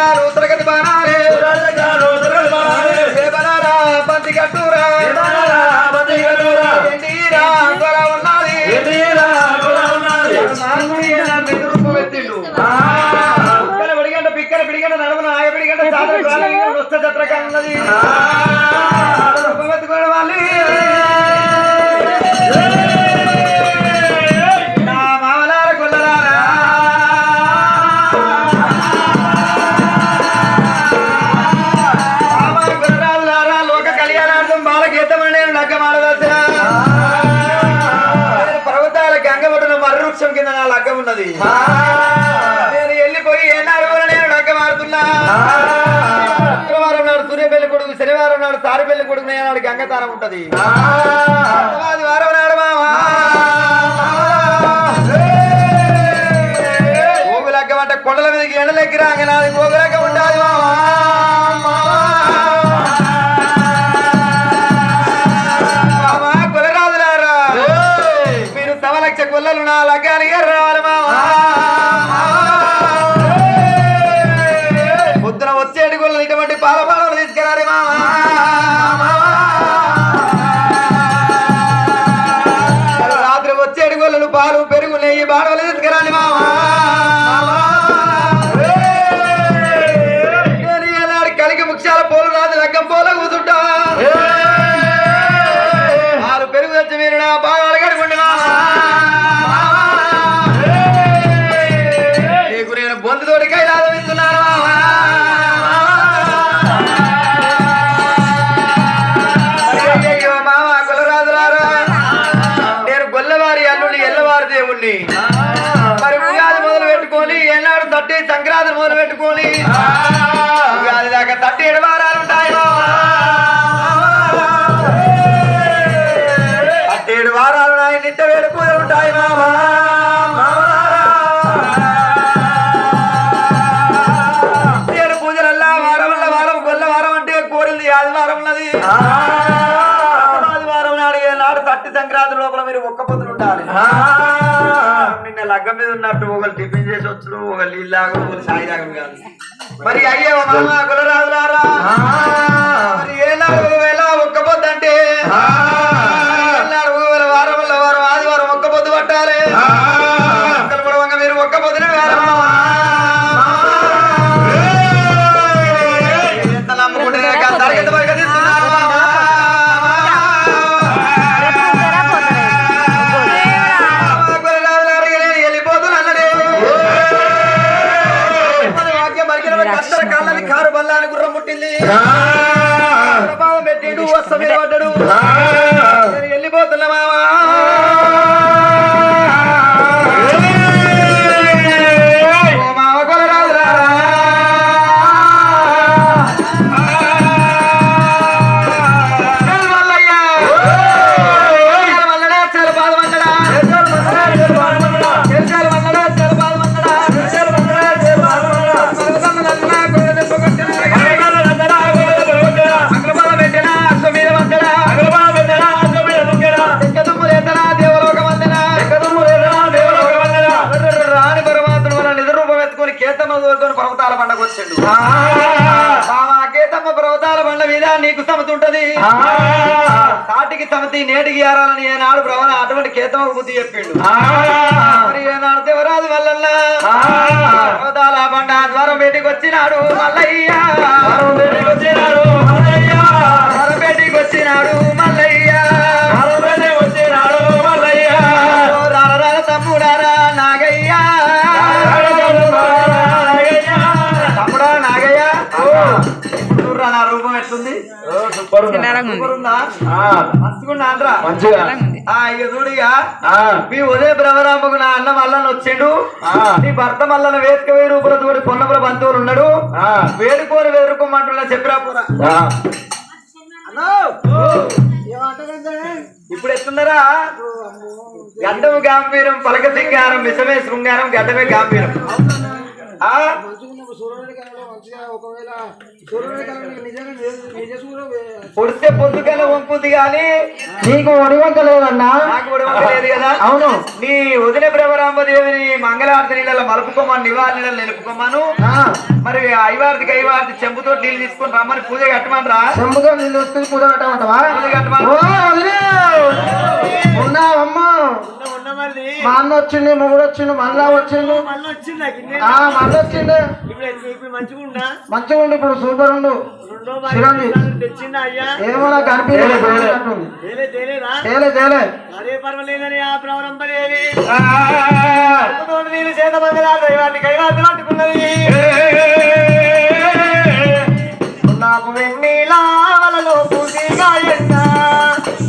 చక్రాలు ఉత్తరగతి బాణాలే బలారా బంతి కట్టూరా ఎండిరా గొల ఉన్నది పిడిగంట పిక్కర పిడిగంట నడవన ఆయ పిడిగంట వస్త చత్రకాలం ఉన్నది వాళ్ళు కింద నా లగ్గం ఉన్నది నేను వెళ్ళిపోయి ఏనాడు నేను లగ్గం ఆడుతున్నా శుక్రవారం నాడు సూర్య పెళ్లి కొడుకు శనివారం నాడు సారి పెళ్లి కొడుకు నాడు గంగతారం ఉంటది వారం నాడు గోగు లగ్గం అంటే కొండల మీదకి ఎండలెక్కి రాక నాది గోగు లగ్గం ఉండాలి కొలరాదులారా మీరు సవలక్ష కొల్లలు నా లగ్గానికి రావాలి పొద్దున వచ్చేటి కొల్లలు ఇటువంటి పాలపాలను తీసుకురాలి రాత్రి వచ్చేటి కొల్లలు పాలు పెరుగు నెయ్యి బాడవలు తీసుకురాలి నేను కలిగి ముఖ్యాల పోలు రాదు లగ్గం పోల కూతుంటా పాలు పెరుగు తెచ్చి మీరు నా బాగా అలగడుకుంటున్నా బొందుతోటి కైలాసం ఇస్తున్నాను మామ కొలరాదులారా నేను గొల్లవారి అల్లుని ఎల్లవారి దేవుణ్ణి మరి ఉగాది మొదలు పెట్టుకొని ఏనాడు తట్టి సంక్రాంతి మొదలు పెట్టుకొని ఉగాది దాకా 37 వారాలు ఉంటాయి 37 వారాలు నాయ నిత్య వేడు పూజలు ఉంటాయి ఆదివారం ఉన్నది ఆదివారం నాడు తట్టి సంక్రాంతి లోపల మీరు ఒక్క పొద్దులు ఉండాలి నిన్న లగ్గం మీద ఉన్నట్టు ఒకరు టిఫిన్ చేసి వచ్చు ఒకరు నీళ్ళలాగా ఒకరు సాయి దాగం కాదు మరి అయ్యే మామ కులరాదులారా మరి ఏనాడు ఒకవేళ ఒక్క పొద్దు అంటే ఏనాడు ఒకవేళ వారం ఆదివారం ఒక్క పొద్దు పట్టాలి మీరు ఒక్క పొద్దున కాళ్ళని కారు బల్లాని గుర్రం ముట్టింది ప్రభావం పెట్టిండు వస్త మీద పడ్డాడు నేను వెళ్ళిపోతున్నా మామా పర్వతాల బండకు వచ్చిండు కేతమ్మ పర్వతాల బండ మీద నీకు సమతి ఉంటది సాటికి సమతి నేటికి ఏరాలని ఏనాడు ప్రవణ అటువంటి కేతమ్మకు బుద్ధి చెప్పిండు మరి ఏనాడు దేవరాజు వల్ల పర్వతాల బండ ద్వారం బయటికి వచ్చినాడు మల్లయ్య వచ్చినాడు బయటికి వచ్చినాడు మల్లయ్య వచ్చినాడు మల్లయ్య రారా తమ్ముడారా నాగయ్య తమ్ముడా నాగయ్య నా రూపం ఎట్లుంది ఇక చూడిగా మీ ఉదయ బ్రహ్మరామకు నా అన్న మల్లన్న వచ్చిండు నీ భర్త మల్లన్న వేదిక 1000 రూపాయలతోటి పొన్నపుల బంధువులు ఉన్నాడు వేడుకోని వేరుకోమంటున్నా చెప్పరాపురా ఇప్పుడు ఎత్తున్నారా గడ్డము గాంభీరం పలక సింగారం విషమే శృంగారం గడ్డమే గాంభీరం పొడిస్తే పొద్దుకైనా వంపుద్ది కానీ నీకు ఒడివంక లేదన్నా. నాకు ఒడివంక లేదు కదా. అవును, నీ వదిన బ్రహ్మరాంబదేవిని మంగళారతి నీళ్ళలో మలుపుకోమని నివాళి నీళ్ళలో నిలుపుకోమను. మరి ఐవారిదికి ఐవారిది చెంబుతో నీళ్ళు తీసుకొని రమ్మని పూజ కట్టమనరా. చెంబుతో నీళ్ళు వస్తుంది పూజ కట్టమంటావా? పూజ కట్టమని ఉన్నావమ్మా. మా అన్న వచ్చిండు, మొగుడు వచ్చిండు, మళ్ళా వచ్చిండు, మళ్ళీ వచ్చిండు. మంచిగా ఉండు, ఇప్పుడు సూపర్ ఉండు. ఏమో నాకు అనిపించలేదు. అదే పర్వాలేదని ఆ ప్రవరంపదేవి నేను చేత మంగళారు వాటిని కైవార్తలు పట్టుకున్నది. నాకు వెన్నీలావలలో పూసిగా ఎన్న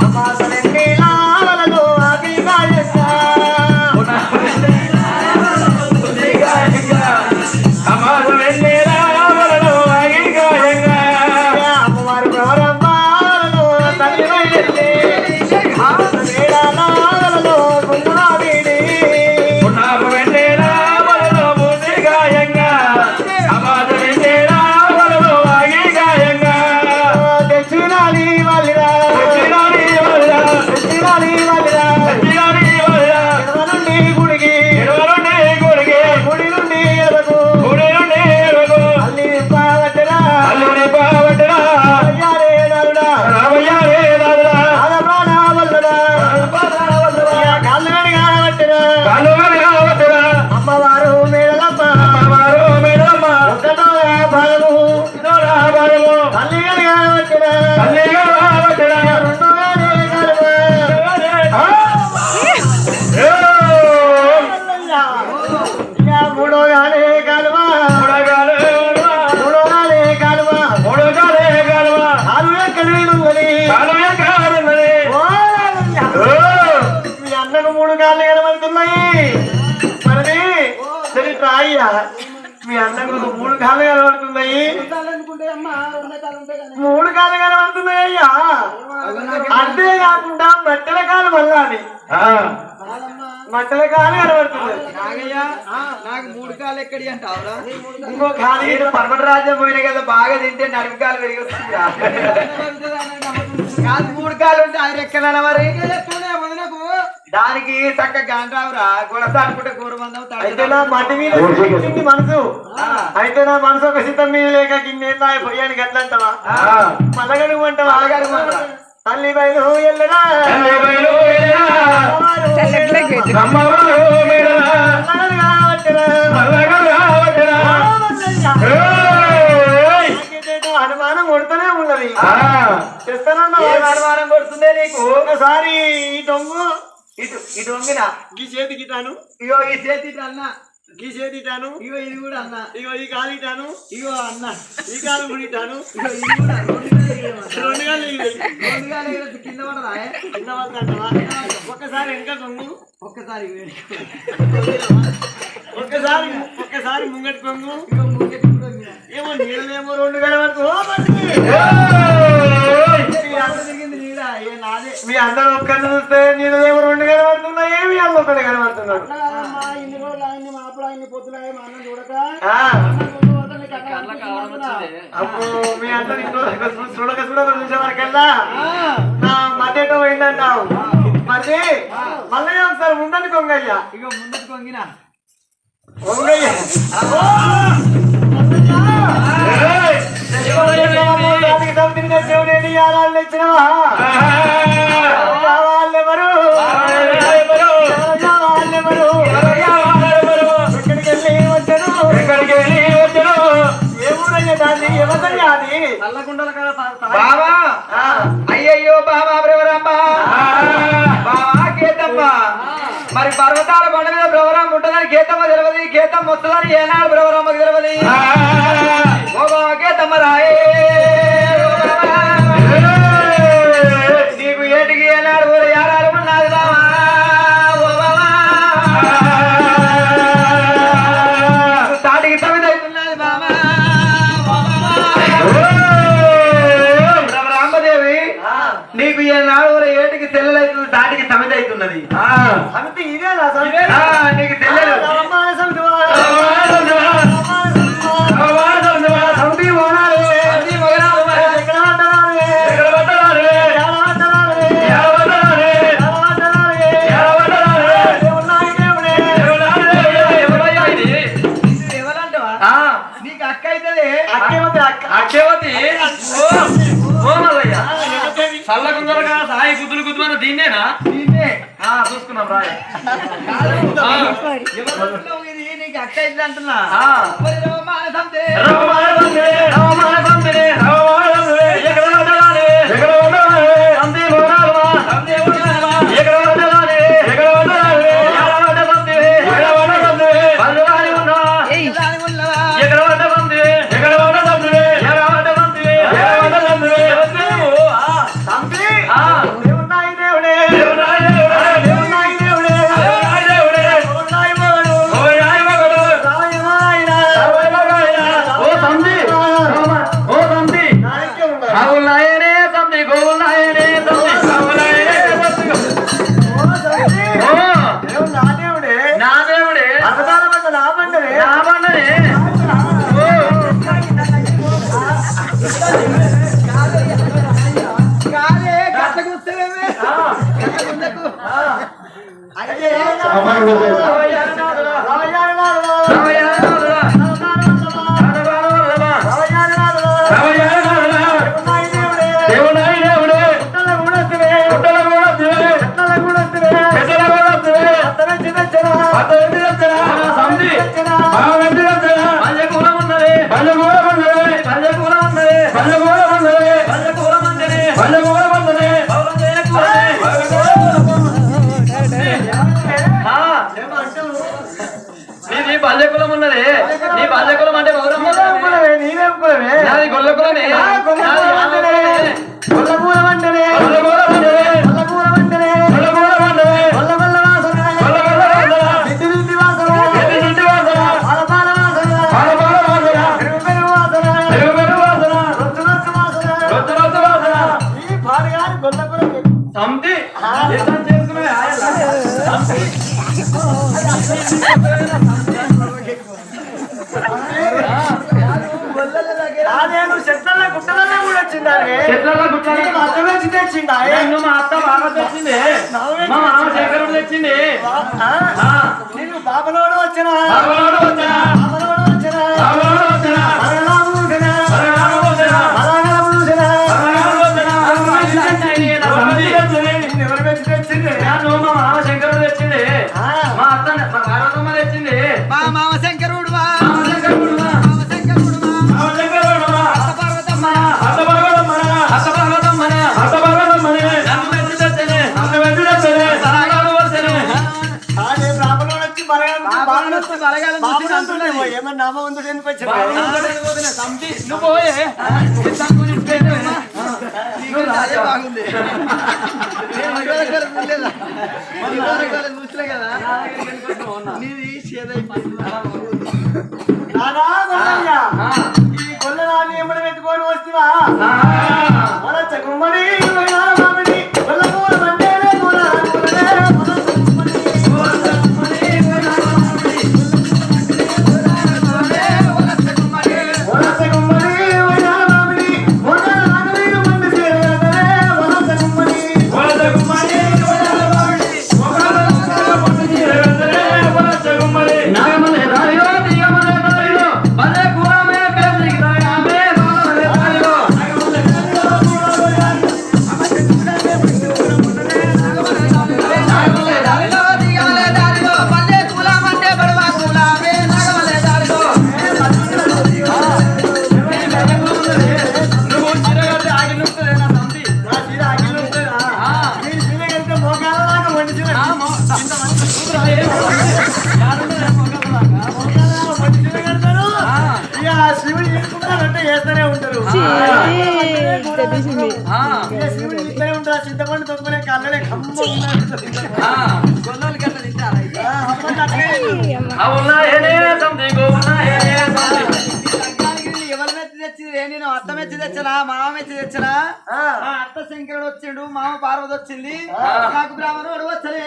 అమాస వెన్నీలావలలో ఆగిగా ఎన్న అమాస వెన్నీలావలలో ఆగిగా ఎన్న అమ్మవారు ప్రవరంపాలలో తల్లి వైద్యులే వేడాలలో గుండా వీడి నాకు వెన్నీలావలలో పూసిగా ఎన్న అమాస వెన్నీలావలలో ఆగిగా ఎన్న తెచ్చినాలి వాళ్ళిరా తెచ్చినాలి వాళ్ళిరా తెచ్చినాలి వాళ్ళిరా తెచ్చినాలి వాళ్ళిరా ఎడవ నుండి గుడికి గుడి నుండి ఎడవకు అల్లి పావట్టరా రామయ్యారే నాలుడా ఆదమ్రానా వల్లరా కాళ్ళు కడగబట్టరా అమ్మవారు మేడలమ్మ ఒక్కటో భాగము తల్లి కడగబట్టరా మూడోగానే కాలువా కాలు ఎక్కడ ఉన్నది మీ అన్నకు 3 కాళ్ళు కనబడుతున్నాయి. మరి సరే ట్రాయ్యా మీ అన్నకు 3 కాళ్ళు కనబడుతున్నాయి. 3 కాళ్ళు కనబడుతున్నాయి అయ్యా. అంతేకాకుండా బట్టల కాలు మళ్ళా అని బట్టల కాలు కనబడుతుంది. నాకు 3 కాళ్ళు ఎక్కడి అంటావురా? ఇంకో ఖాళీ పర్వతరాజ్యం పోయినాయి కదా, బాగా తింటే నడుము కాలు పెరిగి వస్తుంది. కాదు 3 కాళ్ళు ఉంటే ఆయన ఎక్కడా మరి దానికి చక్క గాండ్రావురా గొడస అనుకుంటే కూరమందం. అయితే నా మట్టి మీద సిట్టింది మనసు, అయితే నా మనసు ఒక సిద్ధం మీద లేక గిన్నె పోయాను గట్లంటావా మల్లగడుగుమంటావా? తల్లి బయలు ఎల్లడా అనుమానం కొడుతూనే ఉన్నది. అనుమానం కొడుతుందే నీకు. ఒకసారి ఈ దొంగు ఇటు వంగినా ఈ చేతికి తాను, ఇగో ఈ చేతి అన్న, ఈ చేతి తాను, ఇగో ఇది కూడా అన్న, ఇగో ఈ కాలు ఇటాను, ఇగో అన్న, ఈ కాలు కూడా ఇటాను, ఇగో ఇది కూడా 2 కాళ్ళు కింద పడదా కింద పడతావా? ఒక్కసారి వెనక కొంగు, ఒక్కసారి ఒక్కసారి ముంగటి కొంగు. ఇగో ముంగటి కూడా వంగినా. ఏమో నీళ్ళేమో 2 కనబడుతూ మీ అందరూ ఒక్కరిని చూస్తే నీళ్ళేమో 2 కనబడుతున్నాయి, మీ అన్న ఒక్కడే కనబడుతున్నాడు. అప్పుడు మీ అందరూ చూడక చూసే వరకల్లా నా మధ్యటో పోయిందంటావు. మరి మళ్ళీ ఒకసారి ముందని కొంగయ్యా, ఇగో ముందుకు వంగినా కొంగయ్య దేవుడేది యారాళ్ళు ఇచ్చినవా? వాళ్ళెవరు ఎక్కడికి వెళ్ళి వచ్చాను ఏ ఊరయ్య దాన్ని ఎవరయ్యా అది? బాబా అయ్యయ్యో బాబా బ్రవరమ్మ బాబా కేతమ్మ. మరి పర్వతాల బండ మీద బ్రవరమ్మ ఉంటుందని కేతమ్మ తెలియదు, కేతమ్మ వస్తుందని ఏనాడు బ్రవరమ్మకి తెలియదు. ఓ బాబా కేతమ్మ రాయే నీకు ఏటికి ఏనాడు ఊరు ఏడాడు ఉన్నది బాబా. తాటికి తమిద అవుతున్నది బాబా. రామదేవి నీకు ఏనాడు ఏటికి తెల్లలైతుంది, తాటికి తమిద అవుతున్నది. సమితి ఇదేనా? నీకు తెలియదు. అక్షవతి ఓ మల్లయ్య చల్లకుందరగా సాయి గుద్దులు గుద్దుమన్న దీన్నేనా చూసుకున్నాం రాయ నీకు అక్క ఇట్లా అంటున్నా బాల్యకులం ఉన్నది నీ బాల్యకులం అంటే నాది గొల్లకులనే మా అత్త బాగా తెచ్చింది మా మామ శేఖరుడు తెచ్చింది నేను బాబలోడు వచ్చినా ఎవరు పెట్టి తెచ్చింది మా మామ శంకరుడు తెచ్చింది మా అత్త మా పార్వతమ్మ తెచ్చింది మా మామ శంకరుడు ఏమన్నా నామవంతుడు ఎందుకు వచ్చాడు బాగుంది ఈ కొల్లరాన్ని ఎమ్మడి పెట్టుకొని వస్తున్నా మన చెగుమ్మడి శివుడు చేసుకుంటారంటే చేస్తూనే ఉంటారు. శివుడు ఇట్లనే ఉంటారు. చింతపండు తొక్కునే కళ్ళనే ఎవరి మెచ్చి తెచ్చింది? నేను అత్త మెచ్చి తెచ్చనా, మామ మెచ్చి తెచ్చనా? అత్త శంకరుడు వచ్చిండు, మామ పార్వతి వచ్చింది, నాకు బ్రాహ్మణుడు వచ్చలే.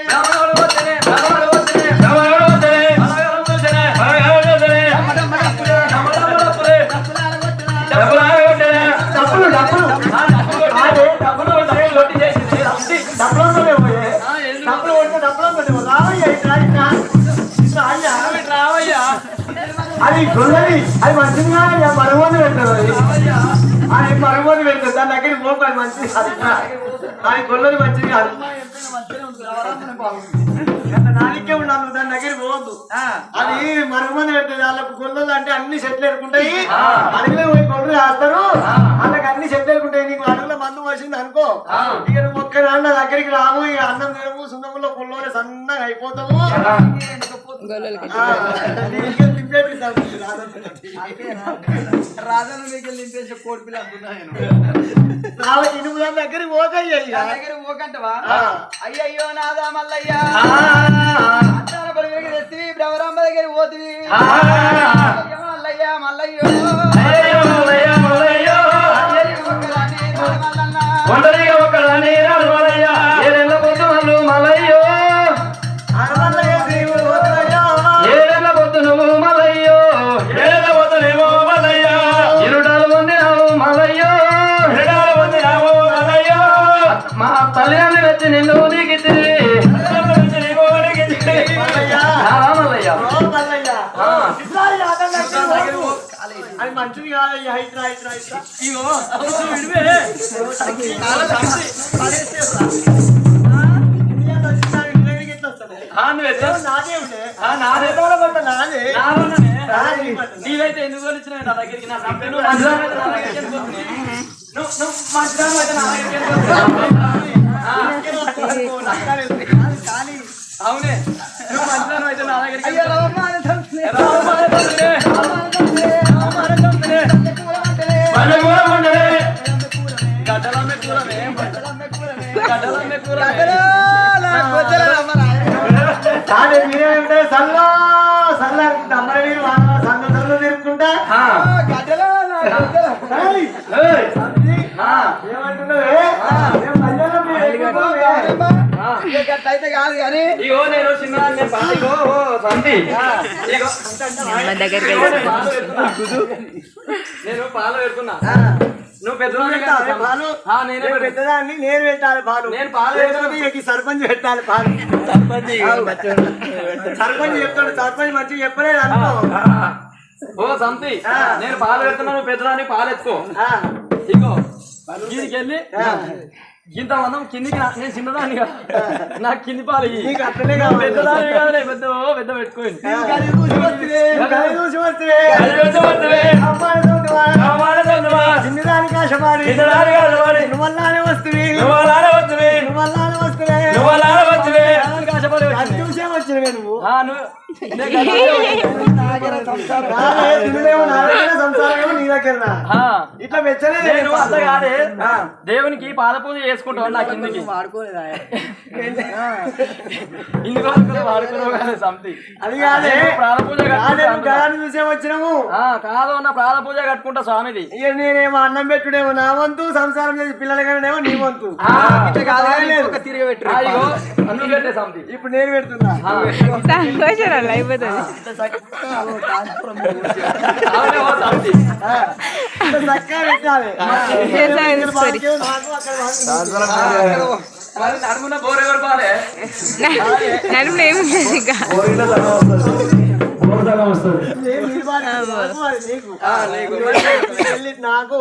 అది అది గొల్లది అది మంచిగా మరమోది పెడతారు అది మరమోది పెడతారు దాని దగ్గర పోకు అది మంచిది అది గొల్లది మంచిది కాదు నాలుగే ఉండాలి దాని దగ్గర పోవద్దు అది మరమోది పెడుతుంది వాళ్ళకు గొల్లలు అంటే అన్ని సెట్లు ఎరుకుంటాయి అడుగులో పోయి గొర్రెలు వేస్తారు వాళ్ళకి అన్ని సెట్లు ఎరుకుంటాయి నీకు అడుగులో మందు వచ్చింది అనుకో ఇక నువ్వు ఒక్క నాన్న దగ్గరికి రావు ఇక అన్నం తినము సున్నములో పుల్లోనే సన్నగా అయిపోతాము రాజన్న దగ్గర నింపేసి కోడి పిల్ల అనుకున్నాను దగ్గరికి పోతాయి దగ్గర పోకంటవా అయ్యయ్యో నాదా మల్లయ్యా తెస్తి బ్రహ్మరాంబ దగ్గర పోతుంది మల్లయ్యా మల్లయ్యో ఒంటరిగా ఒక్కదాన్ని రాడు మల్లయ్య ఏడెళ్ళ పొద్దు వాళ్ళు మల్లయ్యో ఏడెళ్ళ పొద్దు నువ్వు మల్లయ్యో ఏడెళ్ళ పొద్దు నువ్వు మల్లయ్య ఇరుటాలు పొందినావు మల్లయ్యో ఇరుటాలు పొందినావు మల్లయ్యో మా తల్లిదండ్రులు వచ్చి నిన్ను దిగితే అది మంచిది కాదు నీవైతే ఎందుకు వచ్చినా నా దగ్గరికి నా అవునే నువ్వు మంచిదానం అయితే నా దగ్గరికి మీరేంటే సల్లా సల్లా అమ్మర మీరు సన్న సల్లు తిరుక్కుంటా అయితే కాదు కానీ ఇగో నేను చిన్న నేను పాలు పెడుతున్నా నువ్వు పాలు నేనే పెద్దదాన్ని నేను పెట్టాలి పాలు నేను పాలు పెట్టి సర్పంచ్ పెట్టాలి పాలు సర్పంచ్ చెప్తాడు సర్పంచ్ మంచిగా చెప్పలేదు అనుకో ఓ సంతి నేను పాలు పెడుతున్నా నువ్వు పెద్దదాన్ని పాలు ఎత్తుకో ఇగో దీనికి వెళ్ళి ఇంత మందం కిందికి నేను చిన్నదాన్ని నాకు కింది పాలు పెద్దదాన్ని కాదులే పెద్ద పెద్ద పెట్టుకోండి చిన్నదానికి ఆశమాడి నువ్వల్లానే వస్తుంది చూసే వచ్చినవే నువ్వు సంసారం నీ దగ్గర ఇట్లా మెచ్చలేదు అంత కాదే దేవునికి పాద పూజ చేసుకుంటావు నా కిందికి ఇందుకు వాడుకున్నావు కానీ సంథింగ్ అది కాదే ప్రాణ పూజ చూసే వచ్చినాము కాదు అన్న ప్రాణ పూజ కట్టుకుంటా స్వామిది ఇక నేనేమో అన్నం పెట్టుడేమో నా వంతు సంసారం చేసి పిల్లలకనేమో నీ వంతు తిరిగి పెట్టు అందుకు పెట్టే సంథింగ్ ఇప్పుడు నేను పెడుతున్నా చక్కగా పెట్టాలి నడుమున బోర్ ఎవరు బాలే నడుములో ఏముంది ఇంకా నాకు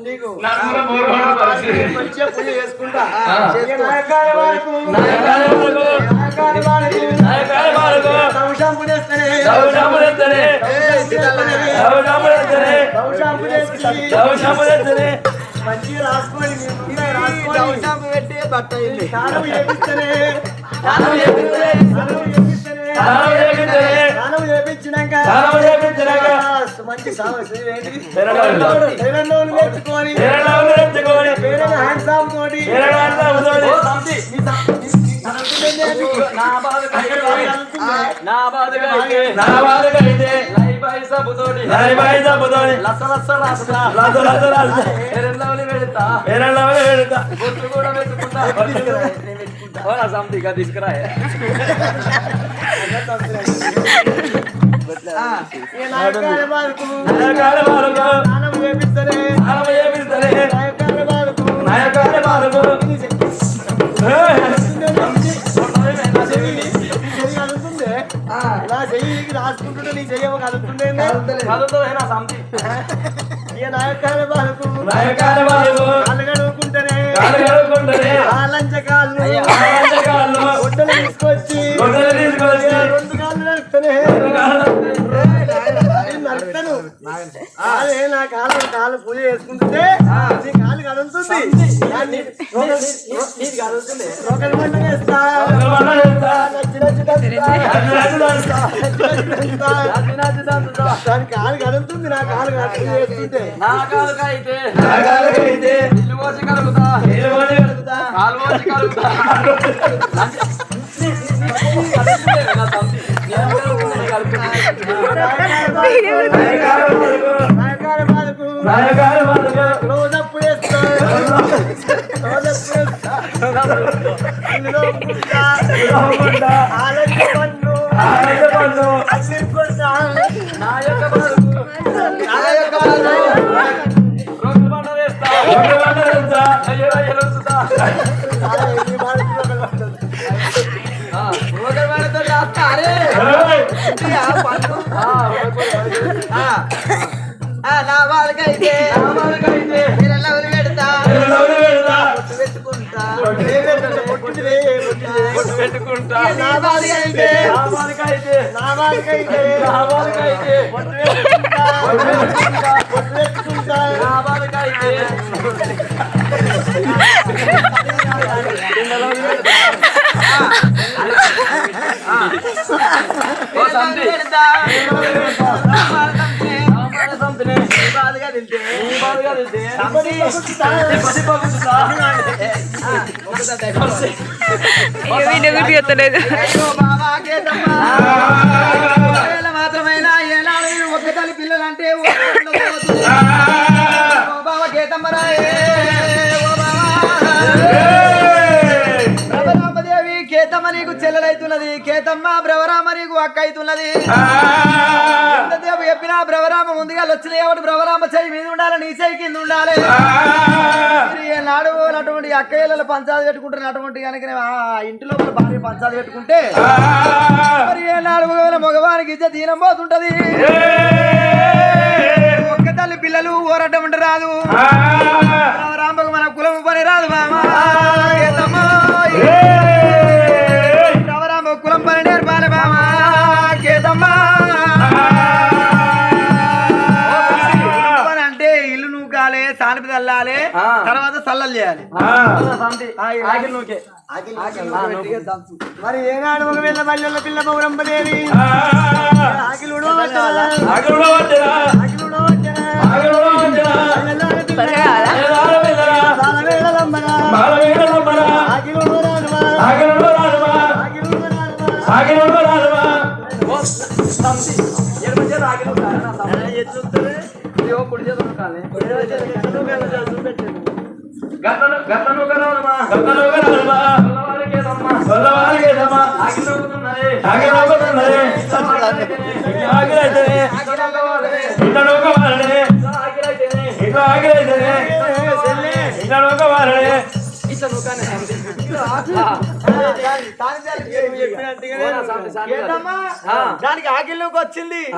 నీకు మంచిగా పూజ చేసుకుంటా మంచిగా రాసుకోండి పెట్టి బట్ట స్నానం చేపిస్తేనే స్నానం చేపించినాక మంచి నేర్చుకోవాలి హ్యాండ్ సాబ్ తోటి నా బాధ అయితే సబ్బుతోటి లస పెడతా బొట్టు కూడా పెట్టుకుంటా సంథింగ్ తీసుకురా ఇలా చెయ్యి రాసుకుంటుంటే నీ చెయ్యవ కలుగుతుండే చదువుతావేనా సంతి ఇక నాయకాల బాలకు నాయకాల బాలకు కాళ్ళు కడుక్కుంటేనే లంచ కాళ్ళు గొడ్డలు తీసుకొచ్చి రెండు కాళ్ళు నడుపుతానే నడుపుతాను అదే నా కాళ్ళు పూజ చేసుకుంటుంటే నీ కాళ్ళు కడుగుతుంది ఒకరి బండ వేస్తా దాని కాలు కడుగుతుంది నా కాలు చేస్తుంటే నా కాలుకైతే ఇల్లు పోసి కలుగుతా కాలు పోసి కలుగుతా రోజప్పుడు వేస్తా నా వాళ్ళకైతే మీరెల్లవరు పెడతా పెట్టుకుంటా నా బాధకైతే నా బాధకైతే వీడియో గుర్తు ఎత్తలేదు మాత్రమైనా ఏనాడు ఒక్క తల్లి పిల్లలంటే బాబా కేతమ్మరాయే బ్రవరామదేవి కేతమ్మ నీకు చెల్లెలైతున్నది కేతమ్మ బ్రవరామ నీకు అక్క అవుతున్నది దేవు చెప్పినా బ్రవరామ ముందుగా వచ్చిన కాబట్టి బ్రవరామ చెయ్యి మీద ఉండాలి నీ చెయ్యి కింద ఉండాలి నాడు అటువంటి అక్కయ్యల పంచాది పెట్టుకుంటున్న అటువంటి కనుక ఇంటిలో భార్య పంచాది పెట్టుకుంటే మరి ఏ నాలుగు మగవానికి ఇచ్చే దీనం పోతుంటది ఒక్క తల్లి పిల్లలు ఓరటం రాదు రాంబకు మన కులం పని రాదు రామ కులం పని నేర్పాలి బామా కేతమ్మా అంటే ఇల్లు నూకాలి సానిపి చల్లాలి తర్వాత సల్లలు చేయాలి మరి ఏనాడు ఒక వెళ్ళ బల్లెల పిల్ల పౌరంబదేవి ఆకిలుడో దానికి ఆకిల్లోకి వచ్చింది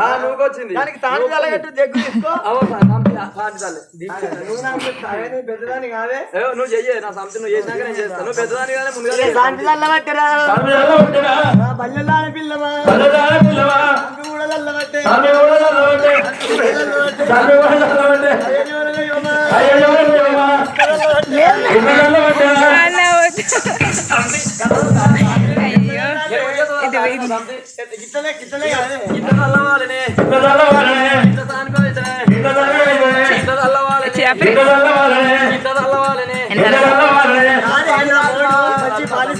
దానికి తాను కలగట్టు దగ్గు తీసుకో పెద్దదాని కాదే నువ్వు చెయ్యి నా సంస్థ నువ్వు చేసినాక నేను చేస్తాను నువ్వు పెద్దదాని కానీ ముందుగా పట్టరా బల్లెల్లాని పిల్లమా కూడా చల్లబట్టే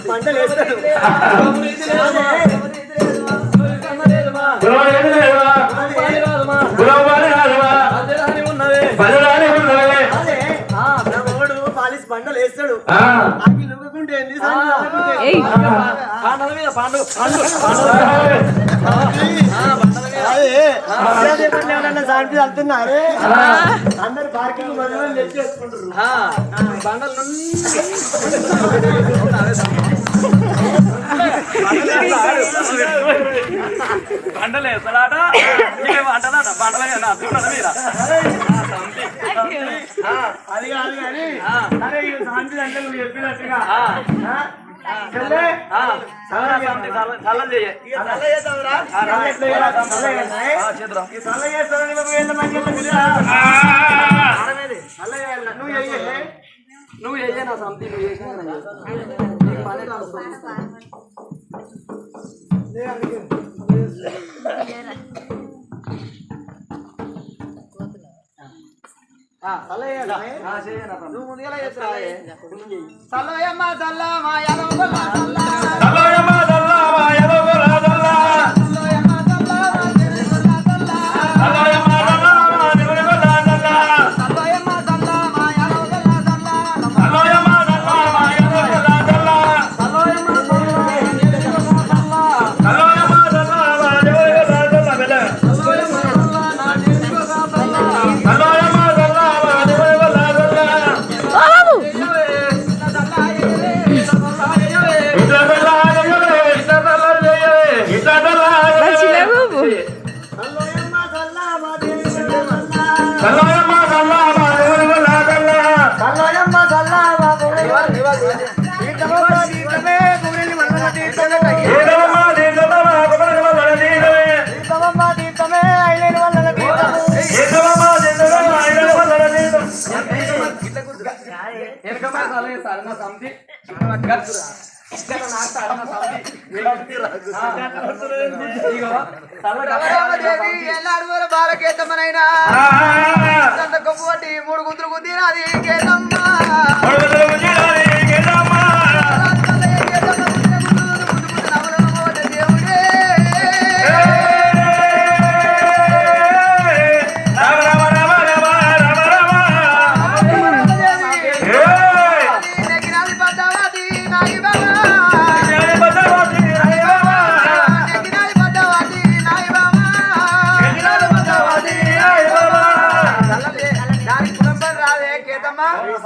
పంటలు వేస్తాడు పాలిస్ పంటలు వేస్తాడు నువ్వుకుంటే సాంటి వెళ్తున్నారు అందరు పార్కింగ్ మధ్యలో తెచ్చేసుకుంటారు బండలు బండలు వేస్తాడట అంటదట బండలే నా చూడాలి మీరా అది కాదు కానీ అరే ఈ శాంతి అంటే నువ్వు చెప్పినట్టుగా చల్లం చేయ నువ్వు చెయ్యే నా సంతి నువ్వు చేసిన నువ్వు ముందుగా చేస్తావే చల్లయమ్మ చల్లమ్మ యాదవ బాలకేతమనైనా గొప్ప మూడు గుంతులు గుద్దినది కేతమ్మ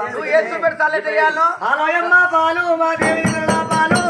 నువ్వు ఏ చూపెడతాలే తెలియాలను ఆలయమ్మ పాలు మా దేవి పాలు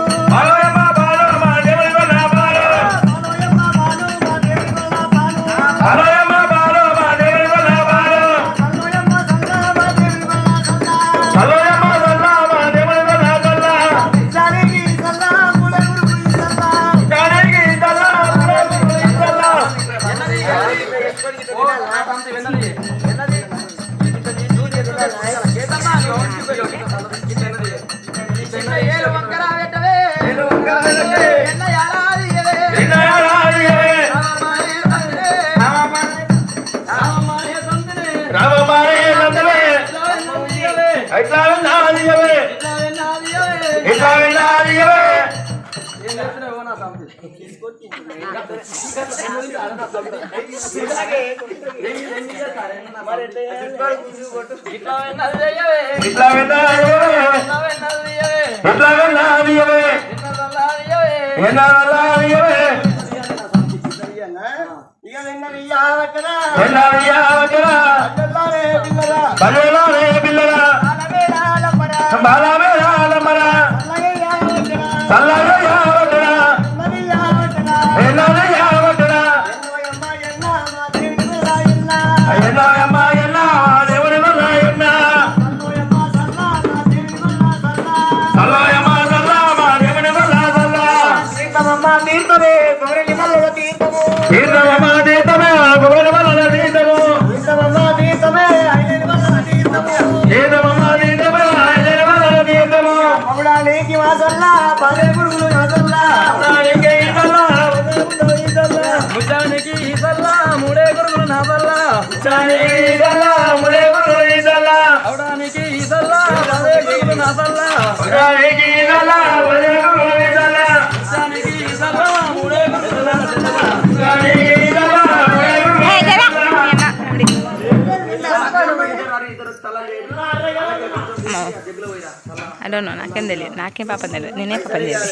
I don't know, నాకేం తెలియదు, నాకేం పాపం తెలియదు, నేనే పాపం తెలియదు.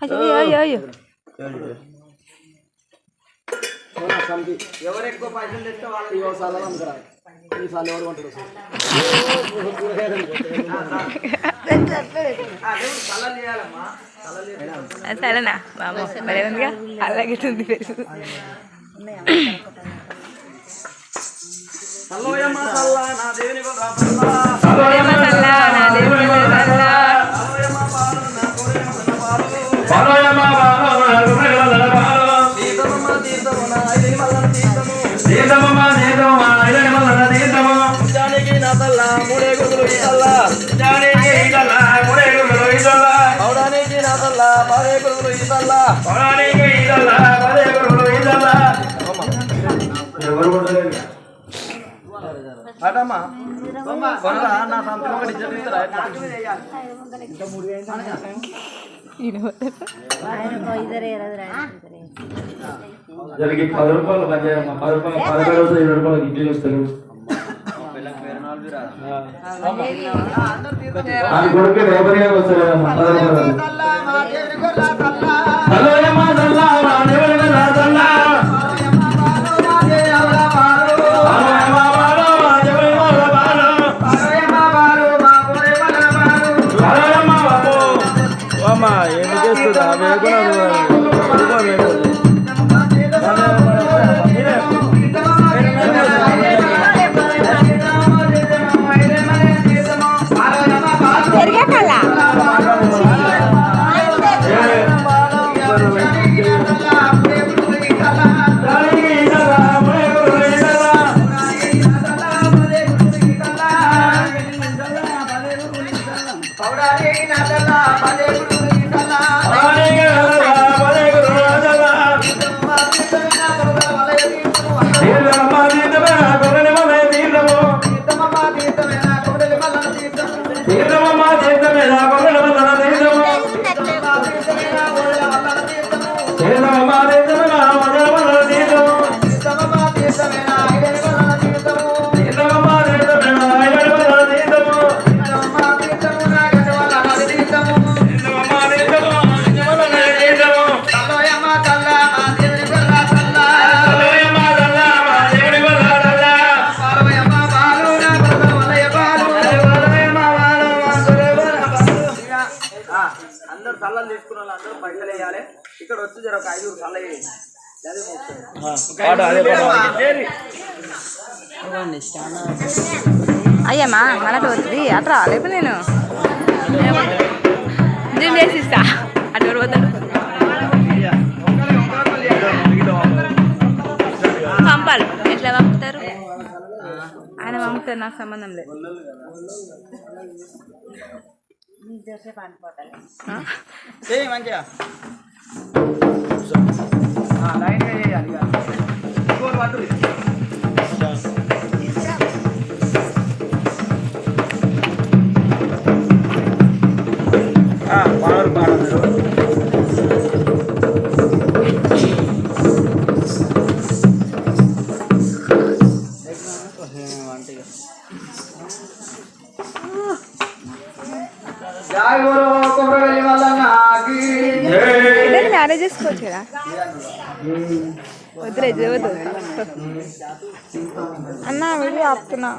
అయ్యో అయ్యో ఎవరు ఎక్కువ పైసలు తెస్తే వాళ్ళు ఈసారి ఎవరు కొంటాడు సరేనా బాబు మరే ఉందిగా అలాగే ఉంది పెరుగు సల్లోయమ్మ సల్ల నా దేవుని గొర్రె సల్ల సలోయమ్మ సల్ల నా దేవుని గొర్రె సల్ల సల్లోయమ్మ పాలు నా గొర్రె పాలు సలోయమ్మ పాలు నా పాలు తీర్థమమ్మ తీర్థము నా ఐదని మల్లన తీర్థము తీర్థమమ్మ తీర్థమమ్మ ఐదని మల్లన తీర్థము జానికి నా తల్ల మూడే గుదులు ఈ తల్ల జానికి ఇదల్ల మూడే గుదులు ఇదల్ల పౌడానికి నా తల్ల పదే గుదులు ఈ తల్ల పౌడానికి ఇదల్ల పదే గుదులు ఇదల్ల ఎవరు కొట్టలేదు అటమ్మా కొనరా నా సంతకం ఒకటి ఇచ్చేస్తారా జరిగి 10 రూపాయలు పనిచేయమ్మా 10 రూపాయలు 11 రోజులు 20 రూపాయలు ఇడ్లీ వస్తారు అది కొడుకు రేపటిగా వస్తారమ్మా 10 రూపాయలు సలోయమ్మ సల్ల మా దేవుని గొర్రె సల్ల పెరిగాకల్లా అందరు సల్లలు తీసుకున్న వాళ్ళు అందరూ పైసలు వేయాలి ఇక్కడ వచ్చి జర ఒక 5 సల్ల అయ్యమ్మా మనకు వస్తుంది అట్లా లేపు నేను జూమ్ చేసి ఇస్తా అటు పోతాడు పంపాలి ఎట్లా పంపుతారు ఆయన పంపుతారు నాకు సంబంధం లేదు మంచిగా మ్యారేజ్ చేసుకోవచ్చు కదా వద్దులే వద్దు అన్న వీడియో ఆపుతున్నా